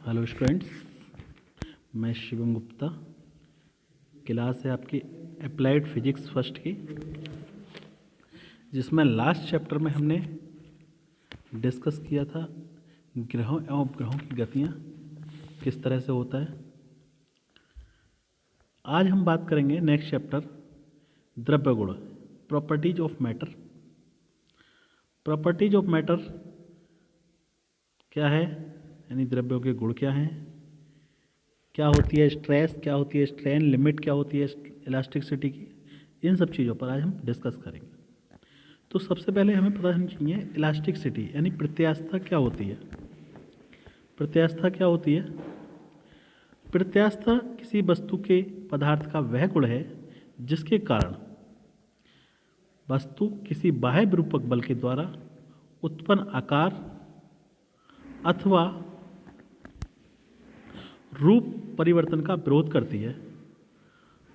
Hello students, मैं Shivam Gupta. Class है आपकी अप्लाइड फिजिक्स फर्स्ट की, जिसमें लास्ट चैप्टर में हमने डिस्कस किया था ग्रहों एवं उपग्रहों की गतियाँ किस तरह से होता है। आज हम बात करेंगे नेक्स्ट चैप्टर द्रव्य गुण, properties of matter. Properties of matter क्या है, यानी द्रव्यों के गुण क्या हैं, क्या होती है स्ट्रेस, क्या होती है स्ट्रेन, लिमिट क्या होती है इलास्टिसिटी की, इन सब चीज़ों पर आज हम डिस्कस करेंगे। तो सबसे पहले हमें पता होनी चाहिए इलास्टिसिटी यानी प्रत्यास्थता क्या होती है। प्रत्यास्थता क्या होती है? प्रत्यास्थता किसी वस्तु के पदार्थ का वह गुण है जिसके कारण वस्तु किसी बाह्य विरूपक बल के द्वारा उत्पन्न आकार अथवा रूप परिवर्तन का विरोध करती है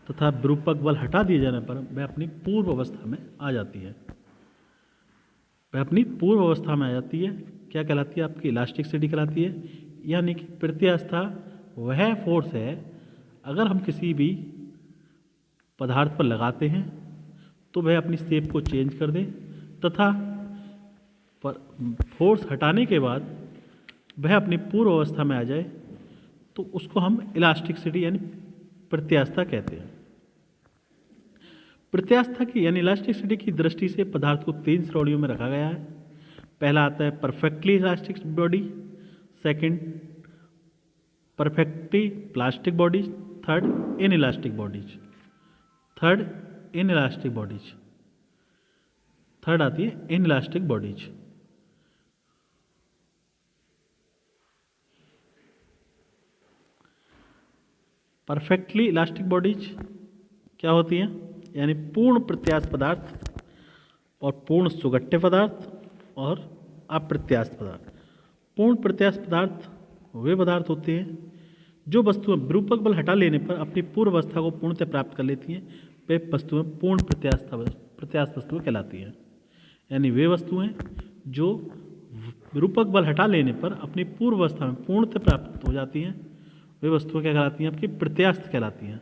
तथा विरूपक बल हटा दिए जाने पर वह अपनी पूर्व अवस्था में आ जाती है। वह अपनी पूर्व अवस्था में आ जाती है। क्या कहलाती है? आपकी इलास्टिसिटी कहलाती है। यानी कि प्रत्यास्थता वह फोर्स है, अगर हम किसी भी पदार्थ पर लगाते हैं तो वह अपनी शेप को चेंज कर दे तथा फोर्स हटाने के बाद वह अपनी पूर्व अवस्था में आ जाए, तो उसको हम इलास्टिसिटी यानी प्रत्यास्थता कहते हैं। प्रत्यास्थता की यानी इलास्टिसिटी की दृष्टि से पदार्थ को 3 श्रेणियों में रखा गया है। पहला आता है perfectly elastic body, second perfectly plastic bodies, third in elastic bodies. Third आती है in elastic bodies. Perfectly elastic bodies क्या होती हैं? यानी पूर्ण प्रत्यास्थ पदार्थ और पूर्ण सुगठ्य पदार्थ और अप्रत्यास्थ पदार्थ। पूर्ण प्रत्यास्थ पदार्थ वे पदार्थ होते हैं जो वस्तुएं विरूपक बल हटा लेने पर अपनी पूर्व अवस्था को पूर्णतः प्राप्त कर लेती हैं। वे वस्तुएं पूर्ण प्रत्यास्थ वस्तुएं कहलाती हैं। यानी वे वस्तुएं जो विरूपक बल हटा लेने पर अपनी पूर्व अवस्था में पूर्णतः प्राप्त हो जाती हैं, वे वस्तुएं क्या कहलाती हैं? आपकी प्रत्यास्थ कहलाती हैं।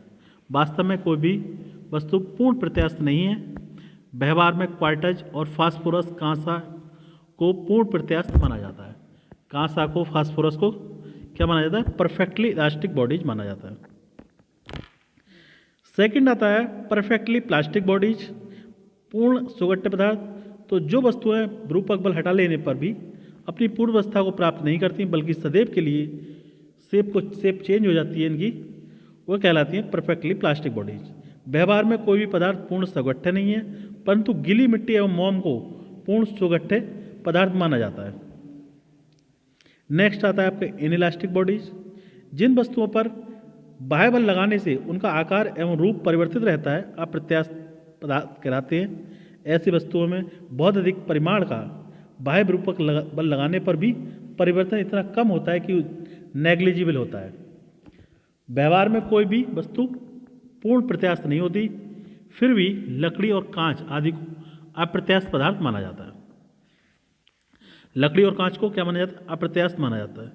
वास्तव में कोई भी वस्तु पूर्ण प्रत्यास्थ नहीं है। व्यवहार में क्वार्टज और फास्फोरस कांसा को पूर्ण प्रत्यास्थ माना जाता है। कांसा को, फास्फोरस को क्या माना जाता है? परफेक्टली इलास्टिक बॉडीज माना जाता है। सेकंड आता है परफेक्टली प्लास्टिक बॉडीज, पूर्ण सुगठ्य पदार्थ। तो जो वस्तुएं विरूपक बल हटा लेने पर भी अपनी पूर्व अवस्था को प्राप्त नहीं करती बल्कि सदैव के लिए शेप चेंज हो जाती है इनकी, वो कहलाती हैं परफेक्टली प्लास्टिक बॉडीज। व्यवहार में कोई भी पदार्थ पूर्ण सुगठ्य नहीं है, परंतु गीली मिट्टी एवं मोम को पूर्ण सुगठ्य पदार्थ माना जाता है। नेक्स्ट आता है आपके इनइलास्टिक बॉडीज। जिन वस्तुओं पर बाह्य बल लगाने से उनका आकार एवं रूप परिवर्तित रहता है, अप्रत्यास्थ पदार्थ कहलाते हैं। ऐसी वस्तुओं में बहुत अधिक परिमाण का बाह्य विरूपक बल लगाने पर भी परिवर्तन इतना कम होता है कि नेग्लिजिबल होता है। व्यवहार में कोई भी वस्तु पूर्ण प्रत्यास्थ नहीं होती, फिर भी लकड़ी और कांच आदि को अप्रत्यास्थ पदार्थ माना जाता है। लकड़ी और कांच को क्या माना जाता है? अप्रत्यास्थ माना जाता है।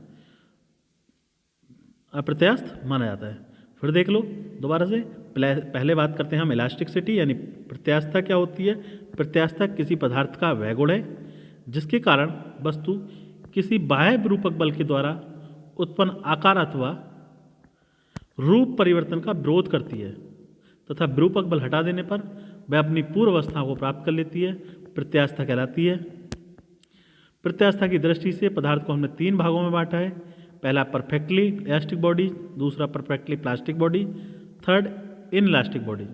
अप्रत्यास्थ माना जाता है। फिर देख लो दोबारा से, पहले बात करते हैं हम इलास्टिसिटी यानी प्रत्यास्थता क्या होती है। प्रत्यास्थता किसी पदार्थ का वह गुण है जिसके कारण वस्तु किसी बाह्य विरूपक बल के द्वारा उत्पन्न आकार अथवा रूप परिवर्तन का विरोध करती है तथा विरूपक बल हटा देने पर वह अपनी पूर्व अवस्था को प्राप्त कर लेती है। प्रत्यास्थता कहलाती है। प्रत्यास्थता की दृष्टि से पदार्थ को हमने 3 भागों में बांटा है। पहला परफेक्टली इलास्टिक बॉडी, दूसरा perfectly plastic body, third in elastic body.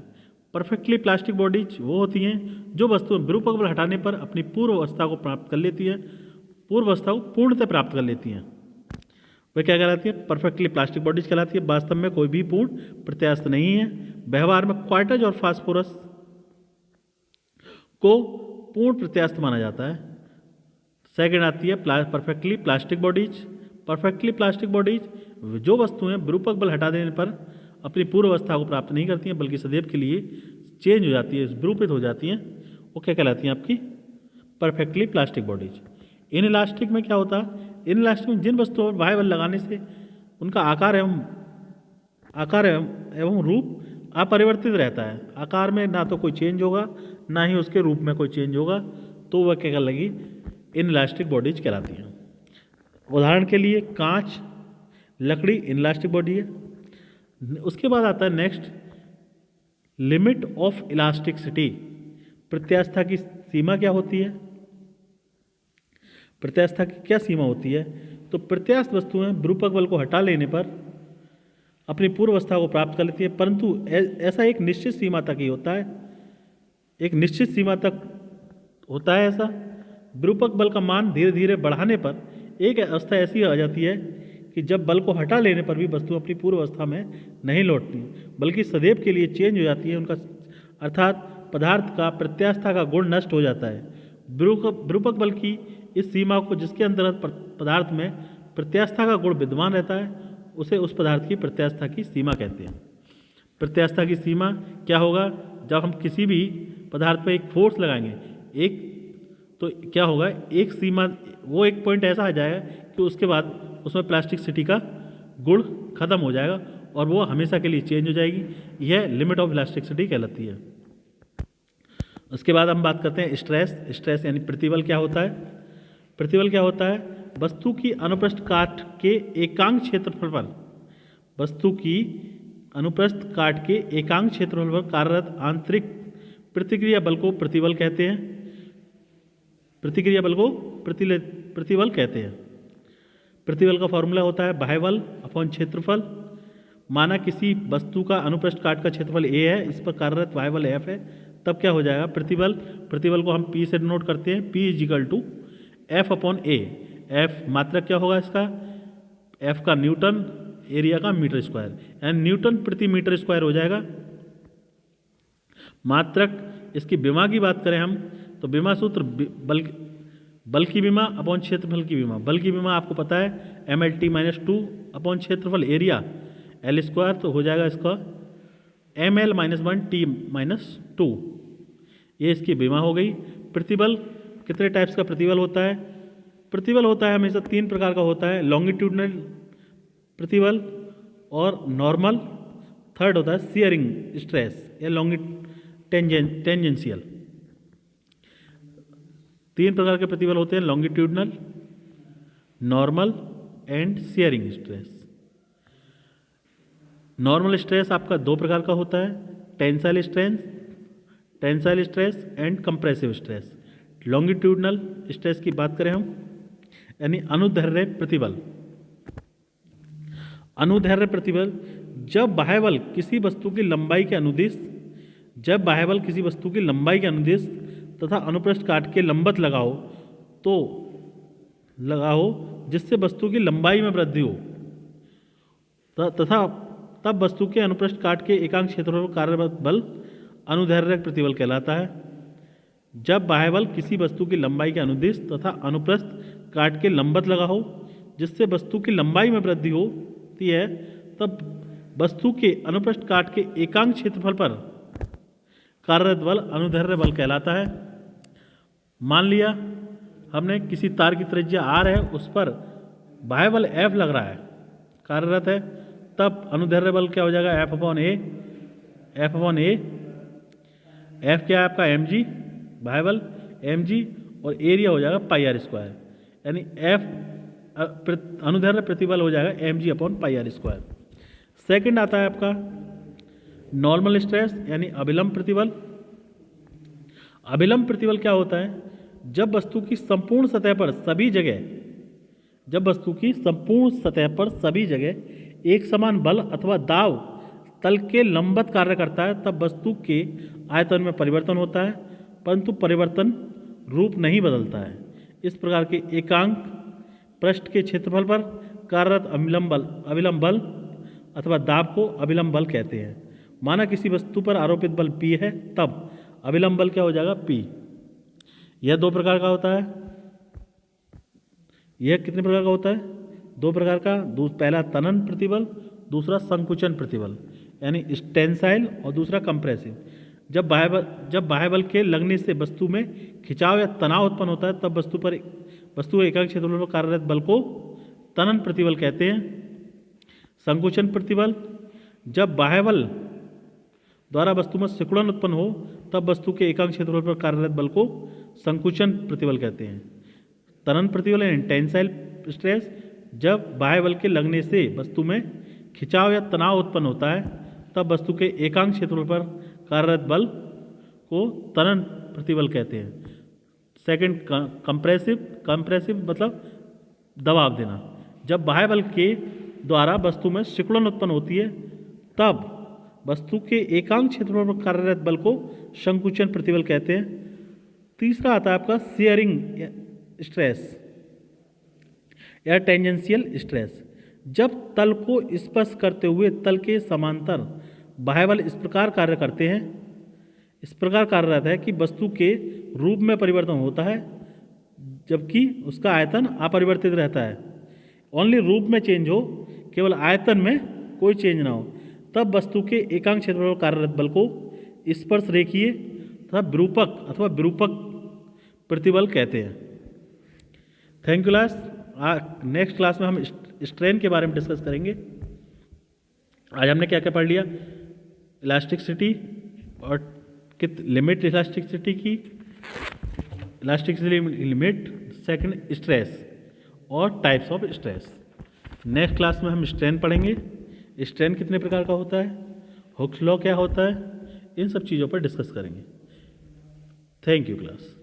Perfectly plastic bodies वो होती हैं जो वस्तुएं विरूपक बल हटाने पर अपनी पूर्व अवस्था को प्राप्त कर लेती है, पूर्व अवस्था को पूर्णतः प्राप्त कर लेती हैं। वह क्या कहलाती है? परफेक्टली प्लास्टिक बॉडीज कहलाती है। वास्तव में कोई भी पूर्ण प्रत्यास्थ नहीं है। व्यवहार में क्वार्टज और फास्फोरस को पूर्ण प्रत्यास्थ माना जाता है। सेकंड आती है perfectly plastic bodies. Perfectly plastic bodies जो वस्तुएं विरूपक बल हटा देने पर अपनी पूर्व अवस्था को प्राप्त नहीं करती हैं बल्कि सदैव के लिए चेंज हो जाती है, विरूपित हो जाती हैं, वो क्या कहलाती हैं? आपकी perfectly plastic bodies. In elastic में क्या होता है? इन इलास्टिक में जिन वस्तुओं पर बाह्य बल लगाने से उनका आकार एवं रूप अपरिवर्तित रहता है। आकार में ना तो कोई चेंज होगा, ना ही उसके रूप में कोई चेंज होगा, तो वह क्या कहलाएगी, इनइलास्टिक बॉडीज कहलाती हैं। उदाहरण के लिए कांच, लकड़ी इनइलास्टिक बॉडी है। उसके बाद आता है नेक्स्ट, लिमिट ऑफ इलास्टिसिटी। प्रत्यास्था की सीमा क्या होती है? प्रत्यास्था की क्या सीमा होती है? तो प्रत्यास्थ वस्तुएं विरूपक बल को हटा लेने पर अपनी पूर्व अवस्था को प्राप्त कर लेती है, परंतु ऐसा एक निश्चित सीमा तक ही होता है। एक निश्चित सीमा तक होता है ऐसा। विरूपक बल का मान धीरे धीरे बढ़ाने पर एक अवस्था ऐसी आ जाती है कि जब बल को हटा लेने पर भी वस्तु अपनी पूर्व अवस्था में नहीं लौटती, बल्कि सदैव के लिए चेंज हो जाती है उनका, अर्थात पदार्थ का प्रत्यास्था का गुण नष्ट हो जाता है। विरूपक बल की इस सीमा को, जिसके अंतर्गत पदार्थ में प्रत्यास्था का गुण विद्यमान रहता है, उसे उस पदार्थ की प्रत्यास्था की सीमा कहते हैं। प्रत्यास्था की सीमा क्या होगा? जब हम किसी भी पदार्थ पर एक फोर्स लगाएंगे, एक तो क्या होगा, एक सीमा, वो एक पॉइंट ऐसा आ जाएगा कि उसके बाद उसमें प्लास्टिसिटी का गुण खत्म हो जाएगा और वो हमेशा के लिए चेंज हो जाएगी। यह लिमिट ऑफ इलास्टिसिटी कहलाती है। उसके बाद हम बात करते हैं स्ट्रेस। स्ट्रेस यानी प्रतिबल क्या होता है? प्रतिबल क्या होता है? वस्तु की अनुप्रस्थ काट के एकांक क्षेत्रफल पर, वस्तु की अनुप्रस्थ काट के एकांक क्षेत्रफल पर कार्यरत आंतरिक प्रतिक्रिया बल को प्रतिबल कहते हैं। प्रतिक्रिया बल को प्रतिबल कहते हैं। प्रतिबल का फॉर्मूला होता है बाह्य बल अपॉन क्षेत्रफल। माना किसी वस्तु का अनुप्रस्थ काट का क्षेत्रफल a है, इस पर कार्यरत बाह्य बल F है, तब क्या हो जाएगा, प्रतिबल। प्रतिबल को हम P से डिनोट करते हैं, P = F upon A। F मात्रक क्या होगा इसका, F का न्यूटन, एरिया का मीटर स्क्वायर, यानी न्यूटन प्रति मीटर स्क्वायर हो जाएगा मात्रक। इसकी विमा की बात करें हम तो विमा सूत्र बल की विमा अपॉन क्षेत्रफल की विमा। बल की विमा आपको पता है mlt-2 अपॉन क्षेत्रफल एरिया L², तो हो जाएगा इसका ml-1t-2। ये इसकी विमा हो गई। प्रतिबल, कितने टाइप्स का प्रतिबल होता है? प्रतिबल होता है हमेशा 3 प्रकार का होता है, लॉन्गिट्यूडनल प्रतिबल और नॉर्मल, थर्ड होता है शियरिंग स्ट्रेस या टेंजेंशियल। 3 प्रकार के प्रतिबल होते हैं, longitudinal, normal and shearing stress. Normal stress आपका 2 प्रकार का होता है, tensile stress and compressive stress. Longitudinal stress की बात करें हम, यानी अनुदैर्ध्य प्रतिबल। अनुदैर्ध्य प्रतिबल, जब बाह्य बल किसी वस्तु की लंबाई के अनुदिश, तथा अनुप्रस्थ काट के लंबवत लगाओ जिससे वस्तु की लंबाई में वृद्धि हो, तथा तब वस्तु के अनुप्रस्थ काट के एकांक क्षेत्रफल पर कार्यरत बल अनुदैर्ध्य प्रतिबल कहलाता है। जब बाह्य बल किसी वस्तु की लंबाई के अनुदिश तथा अनुप्रस्थ काट के लंबवत लगा हो जिससे वस्तु की लंबाई में वृद्धि होती है, तब वस्तु के अनुप्रस्थ काट के एकांक क्षेत्रफल पर कार्यरत बल अनुदैर्ध्य बल कहलाता है। मान लिया हमने किसी तार की त्रिज्या r है, उस पर बाह्य बल F लग रहा है, कार्यरत है, तब अनुदैर्ध्य बल क्या हो जाएगा, F अपॉन A। F क्या है आपका, mg, बाह्य बल mg, और एरिया हो जाएगा πr², यानी F अनुदैर्ध्य प्रतिबल हो जाएगा mg अपॉन πr²। सेकंड आता है आपका नॉर्मल स्ट्रेस यानी अभिलंब प्रतिबल। अभिलंब प्रतिबल क्या होता है, जब वस्तु की संपूर्ण सतह पर सभी जगह एक समान बल अथवा दाब तल के लंबवत कार्य करता है, तब वस्तु के आयतन में परिवर्तन होता है, परंतु परिवर्तन रूप नहीं बदलता है। इस प्रकार के एकांक पृष्ठ के क्षेत्रफल पर कार्यरत अभिलंब बल अथवा दाब को अभिलंब बल कहते हैं। माना किसी वस्तु पर आरोपित बल P है, तब अभिलंब बल क्या हो जाएगा, P। यह 2 प्रकार का होता है। यह कितने प्रकार का होता है, 2 प्रकार का। पहला तनन प्रतिबल, दूसरा संकुचन प्रतिबल, यानी टेंसाइल, और दूसरा कंप्रेसिव। जब बाह्य बल के लगने से वस्तु में खिंचाव या तनाव उत्पन्न होता है, तब वस्तु के एकांक क्षेत्रफल पर कार्यरत बल को तनन प्रतिबल कहते हैं। संकुचन प्रतिबल, जब बाह्य बल द्वारा वस्तु में सिकुड़न उत्पन्न हो तब वस्तु के एकांक क्षेत्रफल पर कार्यरत बल को संकुचन प्रतिबल कहते हैं। त्वरण प्रतिबल यानी टेंसाइल स्ट्रेस, जब बाह्य बल के लगने से वस्तु में खिंचाव या तनाव उत्पन्न होता है तब वस्तु के एकांक क्षेत्रफल पर कार्यरत बल को त्वरण प्रतिबल कहते हैं। सेकंड कंप्रेसिव मतलब दबाव देना, जब बाह्य बल के द्वारा वस्तु में सिकुड़न उत्पन्न होती है तब वस्तु के एकांक क्षेत्रफल पर कार्यरत बल को संकुचन प्रतिबल कहते हैं। तीसरा आता है आपका शियरिंग स्ट्रेस या टेंजेंशियल स्ट्रेस, जब तल को स्पर्श करते हुए तल के समांतर बाह्य बल इस प्रकार कार्य करते हैं, इस प्रकार कार्यरत है कि वस्तु के रूप में परिवर्तन होता है जबकि उसका आयतन अपरिवर्तित रहता है। ओनली रूप में चेंज हो, केवल आयतन में कोई चेंज ना हो, तब वस्तु के एकांक क्षेत्रफल पर कार्यरत बल को स्पर्श रेखीय तथा विरूपक अथवा विरूपक प्रतिबल कहते हैं। Thank you class. Next class में हम स्ट्रेन के बारे में डिस्कस करेंगे। आज हमने क्या क्या पढ़ लिया? इलास्टिसिटी और लिमिट इलास्टिसिटी की, इलास्टिसिटी लिमिट, सेकंड स्ट्रेस और types of stress. Next class में हम स्ट्रेन पढ़ेंगे। स्ट्रेन कितने प्रकार का होता है, हुक्स लॉ क्या होता है, इन सब चीज़ों पर डिस्कस करेंगे। Thank you class.